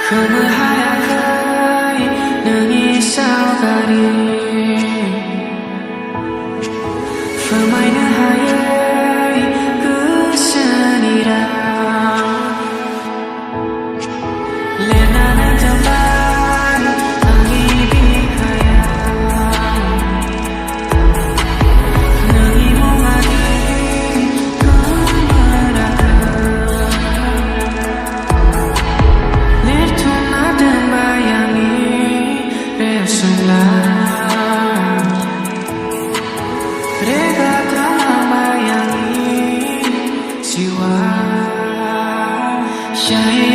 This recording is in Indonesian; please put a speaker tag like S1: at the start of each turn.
S1: Kemahayai nangisau kari Femai nahayai kesenirang Lena na jamban Angi bikayang Nangi mongadi kemeraka Lertung nadang bayangi Resunglah Rega terang bayangi Siwa Syahid